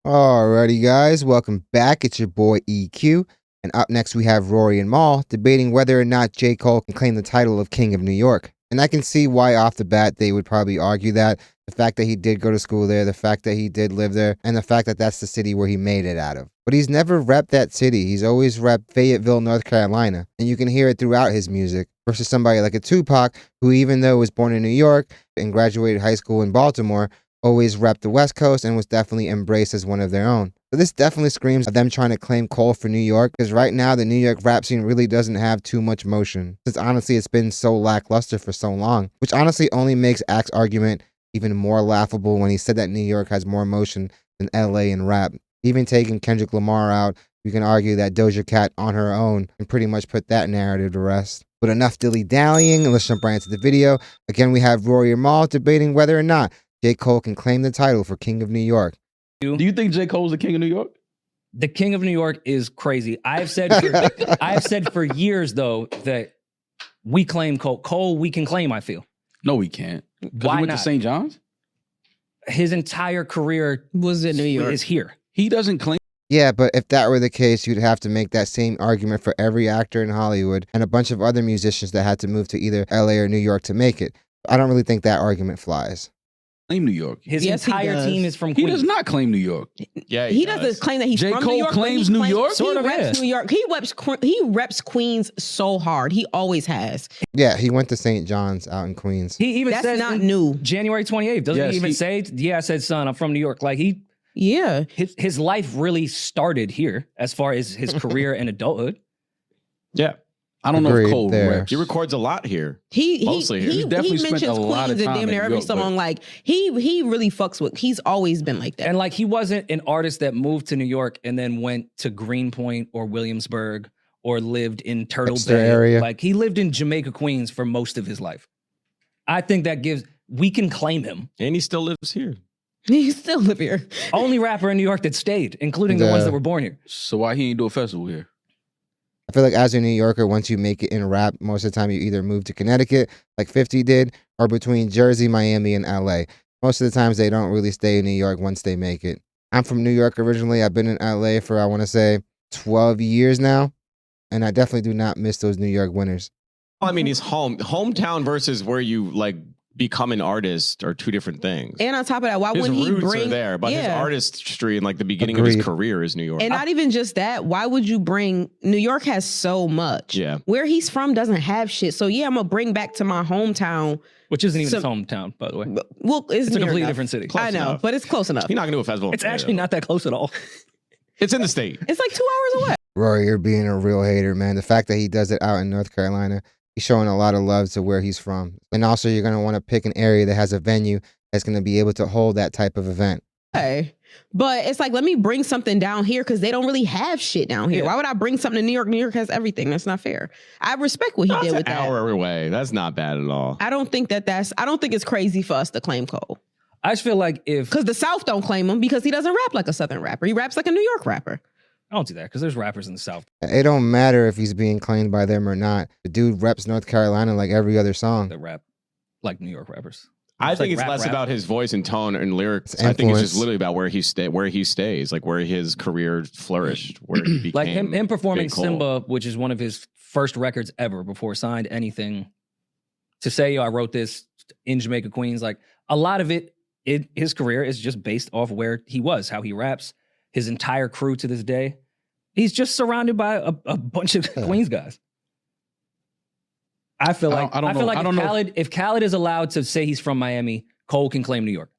Alrighty, guys, welcome back. It's your boy EQ, and up next we have Rory and Mal debating whether or not J. Cole can claim the title of King of New York. And I can see why off the bat they would probably argue that. The fact that he did go to school there, the fact that he did live there, and the fact that that's the city where he made it out of. But he's never repped that city. He's always repped Fayetteville, North Carolina, and you can hear it throughout his music. Versus somebody like a Tupac, who even though was born in New York and graduated high school in Baltimore, always repped the West Coast and was definitely embraced as one of their own. So this definitely screams of them trying to claim Cole for New York, because right now the New York rap scene really doesn't have too much motion, since honestly it's been so lackluster for so long, which honestly only makes Act's argument even more laughable when he said that New York has more motion than LA in rap. Even taking Kendrick Lamar out, you can argue that Doja Cat on her own can pretty much put that narrative to rest. But enough dilly-dallying, and let's jump right into the video. Again, we have Rory and Mal debating whether or not J. Cole can claim the title for King of New York. Do you think J. Cole's the King of New York? The King of New York is crazy. I've said for years though that we claim Cole. Cole, we can claim. I feel. No, we can't. Why he went not? to St. John's? His entire career was in New York. Is here. He doesn't claim. Yeah, but if that were the case, you'd have to make that same argument for every actor in Hollywood and a bunch of other musicians that had to move to either LA or New York to make it. I don't really think that argument flies. Claim New York. His entire team is from Queens. He does not claim New York. Yeah, he doesn't claim that he's J. from Cole New York. claims New York? He reps New York. He reps Queens so hard. He always has. Yeah, he went to St. John's out in Queens. He even That's says not new. January 28th. Doesn't he even say, yeah, I said, son, I'm from New York. Like his life really started here as far as his career and adulthood. Yeah. I don't know if Cole reps. He records a lot here. Mostly here. He definitely spent a lot of time damn near every song. Like he really fucks with. He's always been like that. And like he wasn't an artist that moved to New York and then went to Greenpoint or Williamsburg or lived in Turtle Bay area. Like he lived in Jamaica, Queens for most of his life. I think that we can claim him. And he still lives here. He still live here. Only rapper in New York that stayed, including the ones that were born here. So why he ain't do a festival here? I feel like as a New Yorker, once you make it in rap, most of the time you either move to Connecticut, like 50 did, or between Jersey, Miami, and LA. Most of the times they don't really stay in New York once they make it. I'm from New York originally. I've been in LA for, I want to say, 12 years now. And I definitely do not miss those New York winters. Well, I mean, he's hometown versus where you like become an artist are two different things. And on top of that, why wouldn't he roots bring are there, but his artistry and like the beginning of his career is New York. And not even just that. Why would you bring? New York has so much. Yeah. Where he's from doesn't have shit. So yeah, I'm gonna bring back to my hometown, which isn't even his hometown, by the way. Well, it's a completely different city. I know, but it's close enough. He's not gonna do a festival. It's actually not that close at all. It's in the state. It's like 2 hours away. Rory, you're being a real hater, man. The fact that he does it out in North Carolina, he's showing a lot of love to where he's from. And also you're going to want to pick an area that has a venue that's going to be able to hold that type of event. Okay. But it's like, let me bring something down here because they don't really have shit down here. Yeah. Why would I bring something to New York? New York has everything. That's not fair. I respect what he did with that. That's an hour away. That's not bad at all. I don't think it's crazy for us to claim Cole. I just feel like because the South don't claim him because he doesn't rap like a Southern rapper. He raps like a New York rapper. I don't do that because there's rappers in the South. It don't matter if he's being claimed by them or not. The dude reps North Carolina like every other song. That rap like New York rappers. I think it's less about his voice and tone and lyrics. I think it's just literally about where he stays, like where his career flourished, where he became like him performing Simba, which is one of his first records ever before signed anything. To say, I wrote this in Jamaica, Queens, like a lot of his career is just based off where he was, how he raps. His entire crew to this day, he's just surrounded by a bunch of Queens guys. I feel like if Khaled is allowed to say he's from Miami, Cole can claim New York.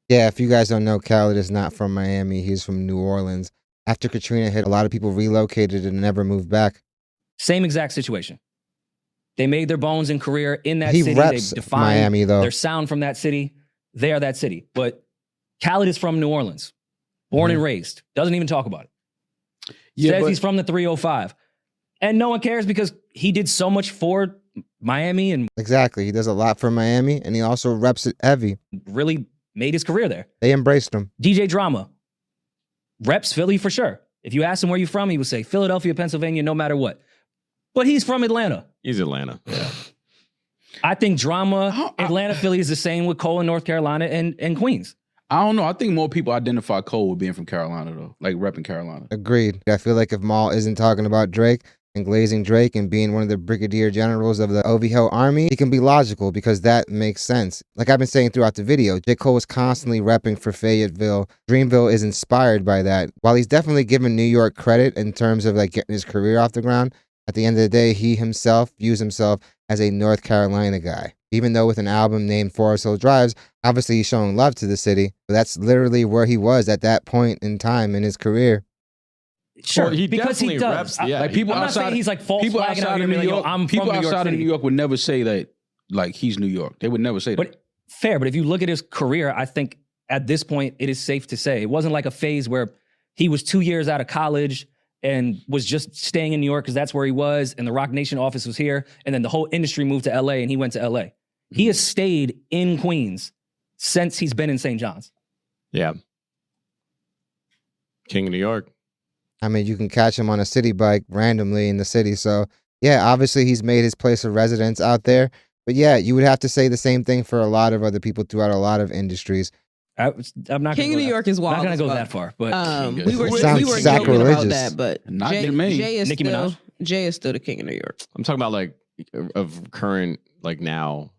Yeah, if you guys don't know, Khaled is not from Miami. He's from New Orleans. After Katrina hit, a lot of people relocated and never moved back. Same exact situation. They made their bones and career in that city. He reps they defined Miami, though. Their sound from that city. They are that city. But Khaled is from New Orleans. Born and raised. Doesn't even talk about it. Says he's from the 305. And no one cares because he did so much for Miami. And exactly. He does a lot for Miami, and he also reps it heavy. Really made his career there. They embraced him. DJ Drama. Reps Philly for sure. If you ask him where you're from, he would say Philadelphia, Pennsylvania, no matter what. But he's from Atlanta. He's Atlanta. Yeah. I think Drama, Atlanta, Philly is the same with Cole in North Carolina and Queens. I don't know. I think more people identify Cole with being from Carolina, though, like repping Carolina. Agreed. I feel like if Maul isn't talking about Drake and glazing Drake and being one of the brigadier generals of the OVO army, he can be logical because that makes sense. Like I've been saying throughout the video, J. Cole is constantly repping for Fayetteville. Dreamville is inspired by that. While he's definitely given New York credit in terms of like getting his career off the ground, at the end of the day, he himself views himself as a North Carolina guy. Even though with an album named Forest Hill Drives, obviously he's showing love to the city, but that's literally where he was at that point in time in his career. Sure, well, he because he does. reps, yeah, Like people I'm not outside, saying he's like false people flagging out outside here of and New be like, York, yo, I'm people from New York outside of City. New York would never say that like he's New York. They would never say that. But fair, but if you look at his career, I think at this point it is safe to say it wasn't like a phase where he was 2 years out of college and was just staying in New York because that's where he was, and the Rock Nation office was here, and then the whole industry moved to LA and he went to LA. He has stayed in Queens since he's been in St. John's. Yeah. King of New York. I mean, you can catch him on a city bike randomly in the city. So, yeah, obviously he's made his place of residence out there. But yeah, you would have to say the same thing for a lot of other people throughout a lot of industries. I'm not King of New York is wild. Not going as to go fuck. that far, but we were Sounds joking about sacrilegious. that, but Not Jermaine. Nicki Minaj? Jay is still the king of New York. I'm talking about like of current, like now.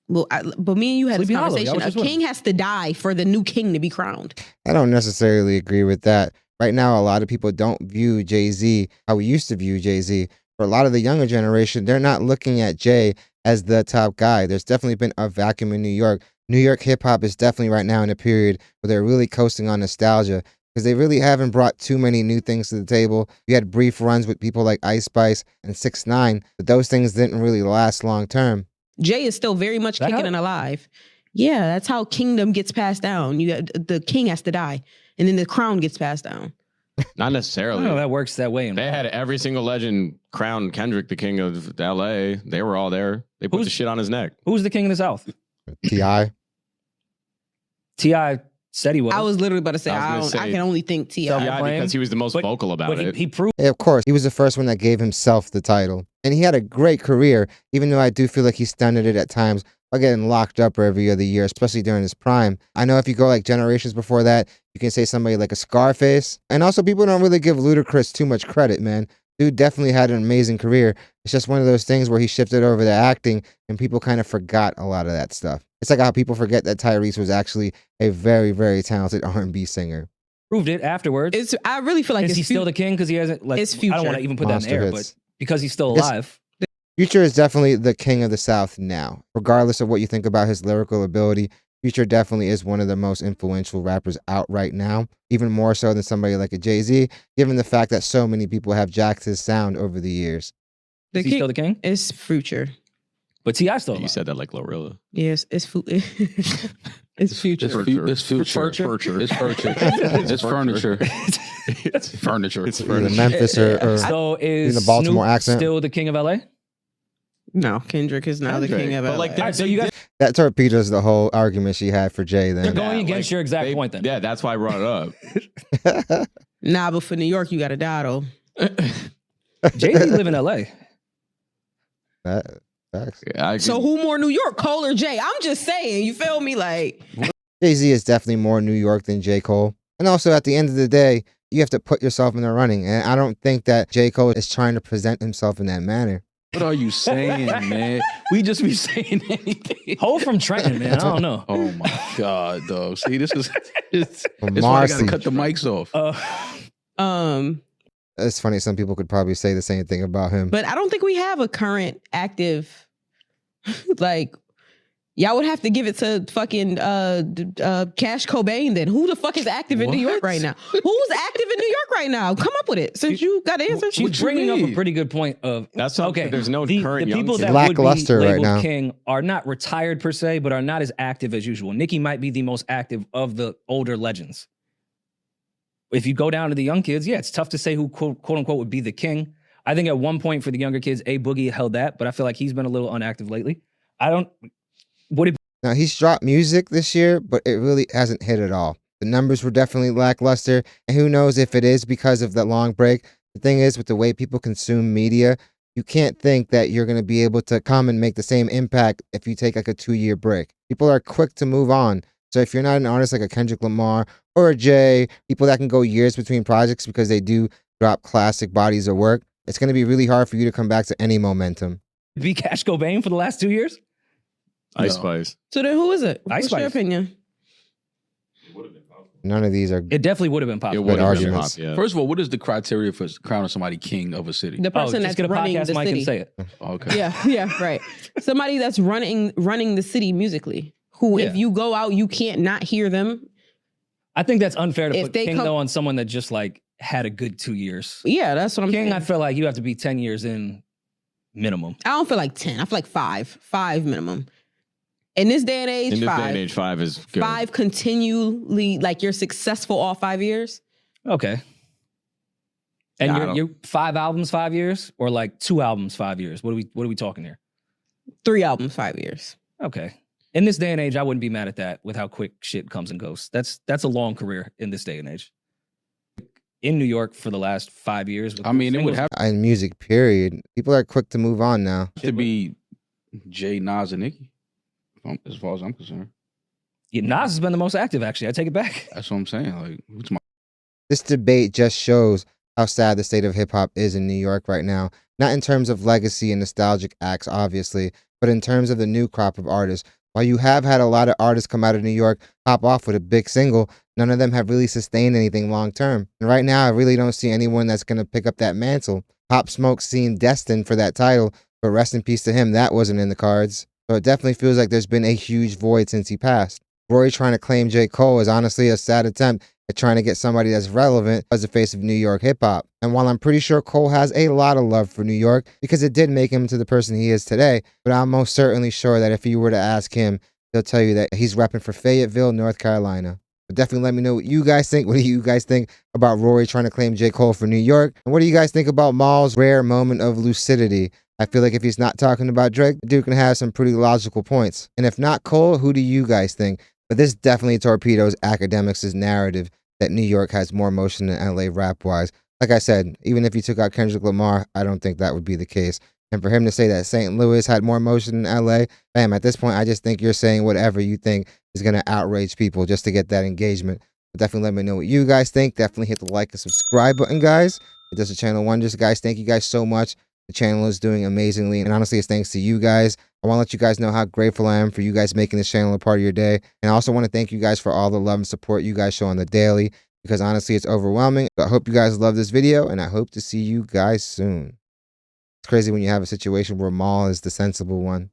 Well, but me and you had Sleepy this Hollow, conversation. y'all was A just king has to die for the new king to be crowned. I don't necessarily agree with that. Right now, a lot of people don't view Jay-Z how we used to view Jay-Z. For a lot of the younger generation, they're not looking at Jay as the top guy. There's definitely been a vacuum in New York. New York hip-hop is definitely right now in a period where they're really coasting on nostalgia because they really haven't brought too many new things to the table. You had brief runs with people like Ice Spice and 6ix9ine, but those things didn't really last long term. Jay is still very much kicking and alive. Yeah, that's how kingdom gets passed down. The king has to die, and then the crown gets passed down. Not necessarily. No, that works that way. They had every single legend crown Kendrick the king of LA. They were all there. They put the shit on his neck. Who's the king of the South? T.I. T.I. said he was. I was literally about to say, I can only think T.I. Yeah, because he was the most vocal about it. He proved. Yeah, of course, he was the first one that gave himself the title. And he had a great career, even though I do feel like he stunted it at times by getting locked up every other year, especially during his prime. I know if you go like generations before that, you can say somebody like a Scarface. And also people don't really give Ludacris too much credit, man. Dude definitely had an amazing career. It's just one of those things where he shifted over to acting and people kind of forgot a lot of that stuff. It's like how people forget that Tyrese was actually a very, very talented R&B singer. Proved it afterwards. I really feel like is he still the king because he hasn't? Like, it's Future. I don't want to even put that in the air, but because he's still alive. Future is definitely the king of the South now. Regardless of what you think about his lyrical ability, Future definitely is one of the most influential rappers out right now, even more so than somebody like a Jay-Z, given the fact that so many people have jacked his sound over the years. Is he still the king? It's Future. But T.I. still alive. You said that like Glorilla. Yes, it's Future. It's future. It's furniture. It's furniture. It's furniture. It's Either Memphis or so is in the Baltimore Snoop accent. still the king of LA? No, Kendrick is now the king of LA. Like, All right, so you guys That torpedoes the whole argument she had for Jay then. are going against your exact point then. Yeah, that's why I brought it up. Nah, but for New York, you got to die though. Jay-Z live in LA. Facts. Yeah, So who more New York, Cole or Jay? I'm just saying, you feel me? Like Jay-Z is definitely more New York than J. Cole. And also at the end of the day, you have to put yourself in the running. And I don't think that J. Cole is trying to present himself in that manner. What are you saying, man? We just be saying anything. Ho from Trenton, man. I don't know. Oh my God, though. See, this is it's why I Marcy. gotta cut the mics off. It's funny, some people could probably say the same thing about him. but I don't think we have a current active, like, y'all would have to give it to fucking Cash Cobain then. Who the fuck is active in New York right now? Who's active in New York right now? Come up with it. Since you got answers. She's bringing up a pretty good point of That's okay. There's no the current people young that kids. would be Lackluster right labeled now. king are not retired per se, but are not as active as usual. Nicki might be the most active of the older legends. If you go down to the young kids, yeah, it's tough to say who quote unquote would be the king. I think at one point for the younger kids, A Boogie held that, but I feel like he's been a little unactive lately. Now, he's dropped music this year, but it really hasn't hit at all. The numbers were definitely lackluster, and who knows if it is because of that long break. The thing is, with the way people consume media, you can't think that you're going to be able to come and make the same impact if you take like a 2-year break. People are quick to move on. So if you're not an artist like a Kendrick Lamar or a Jay, people that can go years between projects because they do drop classic bodies of work, it's going to be really hard for you to come back to any momentum. Be Cash Cobain for the last 2 years? Ice Spice. So then who is it? Ice What's your Spice. opinion? None of these are It definitely would have been It popular. would have been arguments. pop, yeah. First of all, what is the criteria for crowning somebody king of a city? The person just that's get a running podcast the mic city. and say it. Okay. Yeah, right. Somebody that's running the city musically. Who, if Yeah. you go out, you can't not hear them. I think that's unfair to If put they King come- though on someone that just like had a good 2 years. Yeah, that's what I'm King, saying. I feel like you have to be 10 years in minimum. I don't feel like 10. I feel like 5 minimum. In this day and age, In this 5. day and age, 5 is good. 5 continually, like you're successful all 5 years. Okay. And I you're 5 albums, 5 years, or like 2 albums, 5 years. What are we talking here? 3 albums, 5 years. Okay. In this day and age, I wouldn't be mad at that with how quick shit comes and goes. That's a long career in this day and age. In New York for the last 5 years. with I mean, it would singles. have in music, period. People are quick to move on now. to be Jay, Nas, and Nicki, as far as I'm concerned. Yeah, Nas has been the most active, actually. I take it back. That's what I'm saying. Like, what's my This debate just shows how sad the state of hip hop is in New York right now. Not in terms of legacy and nostalgic acts, obviously, but in terms of the new crop of artists. While you have had a lot of artists come out of New York, pop off with a big single, none of them have really sustained anything long term. And right now, I really don't see anyone that's going to pick up that mantle. Pop Smoke seemed destined for that title, but rest in peace to him, that wasn't in the cards. So it definitely feels like there's been a huge void since he passed. Rory trying to claim J. Cole is honestly a sad attempt at trying to get somebody that's relevant as the face of New York hip hop. And while I'm pretty sure Cole has a lot of love for New York because it did make him to the person he is today, but I'm most certainly sure that if you were to ask him, he'll tell you that he's repping for Fayetteville, North Carolina. But definitely let me know what you guys think. What do you guys think about Rory trying to claim J. Cole for New York? And what do you guys think about Maul's rare moment of lucidity? I feel like if he's not talking about Drake, the dude can have some pretty logical points. And if not Cole, who do you guys think? But this definitely torpedoes academics' narrative that New York has more motion than LA rap-wise. Like I said, even if you took out Kendrick Lamar, I don't think that would be the case. And for him to say that St. Louis had more motion than LA, bam, at this point, I just think you're saying whatever you think is going to outrage people just to get that engagement. But definitely let me know what you guys think. Definitely hit the like and subscribe button, guys. It does the channel wonders, guys. Thank you guys so much. The channel is doing amazingly, and honestly, it's thanks to you guys. I want to let you guys know how grateful I am for you guys making this channel a part of your day. And I also want to thank you guys for all the love and support you guys show on the daily, because honestly, it's overwhelming. I hope you guys love this video, and I hope to see you guys soon. It's crazy when you have a situation where Maul is the sensible one.